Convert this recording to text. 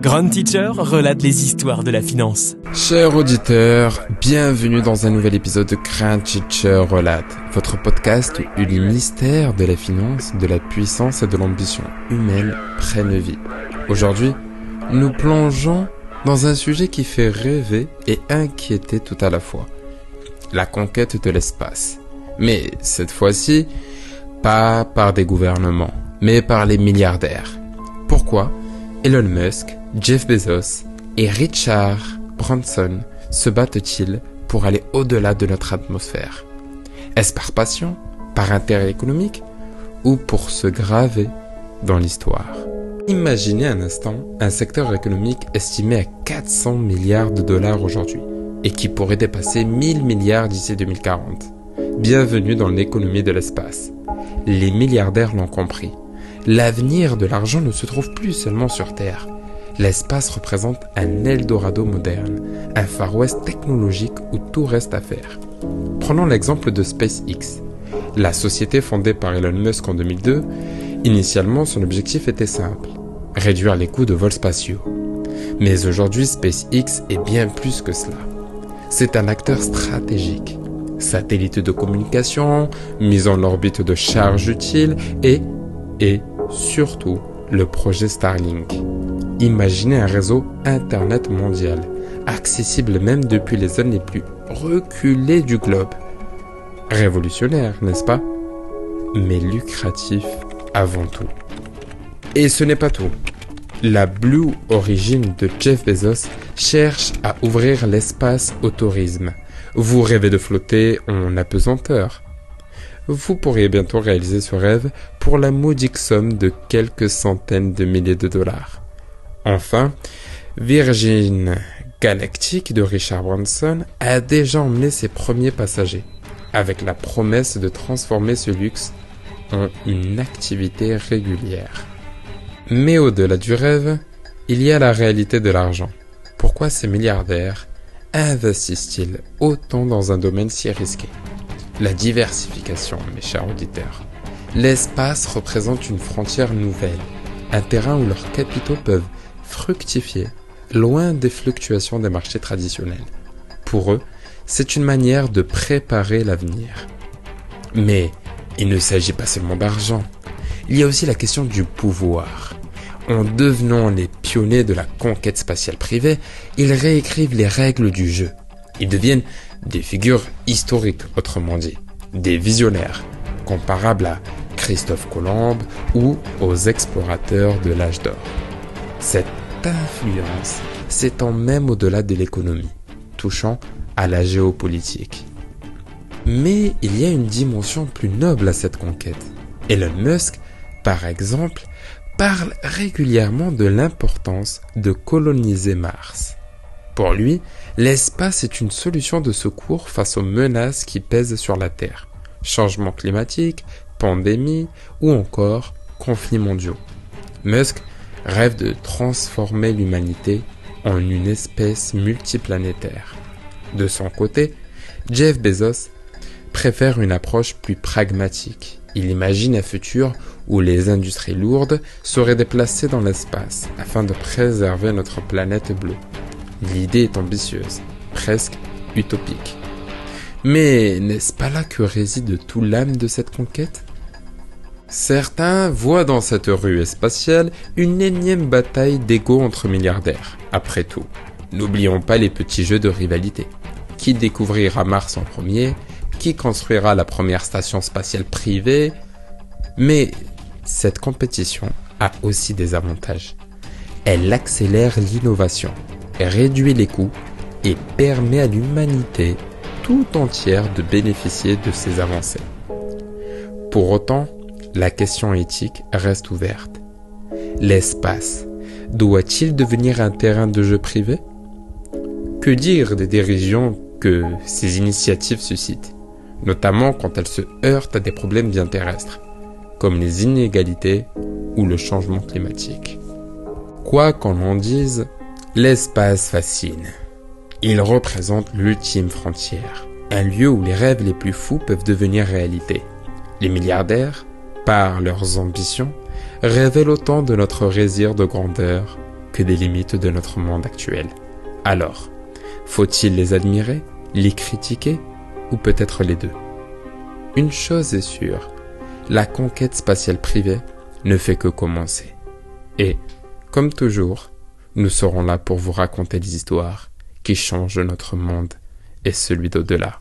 Grand Teacher relate les histoires de la finance. Chers auditeurs, bienvenue dans un nouvel épisode de Grand Teacher relate, votre podcast où les mystères de la finance, de la puissance et de l'ambition humaine prennent vie. Aujourd'hui, nous plongeons dans un sujet qui fait rêver et inquiéter tout à la fois. La conquête de l'espace. Mais cette fois-ci, pas par des gouvernements, mais par les milliardaires. Pourquoi Elon Musk, Jeff Bezos et Richard Branson se battent-ils pour aller au-delà de notre atmosphère? Est-ce par passion, par intérêt économique ou pour se graver dans l'histoire? Imaginez un instant un secteur économique estimé à 400 milliards de dollars aujourd'hui et qui pourrait dépasser 1000 milliards d'ici 2040. Bienvenue dans l'économie de l'espace. Les milliardaires l'ont compris. L'avenir de l'argent ne se trouve plus seulement sur Terre. L'espace représente un Eldorado moderne, un Far West technologique où tout reste à faire. Prenons l'exemple de SpaceX. La société fondée par Elon Musk en 2002, initialement son objectif était simple, réduire les coûts de vols spatiaux. Mais aujourd'hui, SpaceX est bien plus que cela. C'est un acteur stratégique. Satellite de communication, mise en orbite de charge utile et surtout le projet Starlink. Imaginez un réseau Internet mondial, accessible même depuis les zones les plus reculées du globe. Révolutionnaire, n'est-ce pas? Mais lucratif avant tout. Et ce n'est pas tout. La Blue Origin de Jeff Bezos cherche à ouvrir l'espace au tourisme. Vous rêvez de flotter en apesanteur. Vous pourriez bientôt réaliser ce rêve pour la modique somme de quelques centaines de milliers de dollars. Enfin, Virgin Galactic de Richard Branson a déjà emmené ses premiers passagers, avec la promesse de transformer ce luxe en une activité régulière. Mais au-delà du rêve, il y a la réalité de l'argent. Pourquoi ces milliardaires investissent-ils autant dans un domaine si risqué? La diversification, mes chers auditeurs. L'espace représente une frontière nouvelle, un terrain où leurs capitaux peuvent fructifier, loin des fluctuations des marchés traditionnels. Pour eux, c'est une manière de préparer l'avenir. Mais il ne s'agit pas seulement d'argent. Il y a aussi la question du pouvoir. En devenant les pionniers de la conquête spatiale privée, ils réécrivent les règles du jeu. Ils deviennent des figures historiques, autrement dit, des visionnaires, comparables à Christophe Colomb ou aux explorateurs de l'âge d'or. Cette influence s'étend même au-delà de l'économie, touchant à la géopolitique. Mais il y a une dimension plus noble à cette conquête. Elon Musk, par exemple, parle régulièrement de l'importance de coloniser Mars. Pour lui, l'espace est une solution de secours face aux menaces qui pèsent sur la Terre. Changement climatique, pandémie ou encore conflits mondiaux. Musk rêve de transformer l'humanité en une espèce multiplanétaire. De son côté, Jeff Bezos préfère une approche plus pragmatique. Il imagine un futur où les industries lourdes seraient déplacées dans l'espace afin de préserver notre planète bleue. L'idée est ambitieuse, presque utopique. Mais n'est-ce pas là que réside tout l'âme de cette conquête? Certains voient dans cette ruée spatiale une énième bataille d'ego entre milliardaires. Après tout, n'oublions pas les petits jeux de rivalité. Qui découvrira Mars en premier? Qui construira la première station spatiale privée? Mais cette compétition a aussi des avantages. Elle accélère l'innovation, réduit les coûts et permet à l'humanité tout entière de bénéficier de ces avancées. Pour autant, la question éthique reste ouverte. L'espace doit-il devenir un terrain de jeu privé? Que dire des dérisions que ces initiatives suscitent, notamment quand elles se heurtent à des problèmes bien terrestres, comme les inégalités ou le changement climatique? Quoi qu'on en dise, l'espace fascine. Il représente l'ultime frontière, Un lieu où les rêves les plus fous peuvent devenir réalité. Les milliardaires, par leurs ambitions, révèlent autant de notre désir de grandeur que des limites de notre monde actuel. Alors, faut-il les admirer, les critiquer ou peut-être les deux? Une chose est sûre, la conquête spatiale privée ne fait que commencer. Et, comme toujours, nous serons là pour vous raconter des histoires qui changent notre monde et celui d'au-delà.